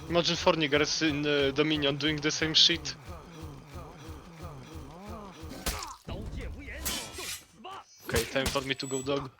Imagine 4 niggers in Dominion doing the same shit. Okay, time for me to go dog.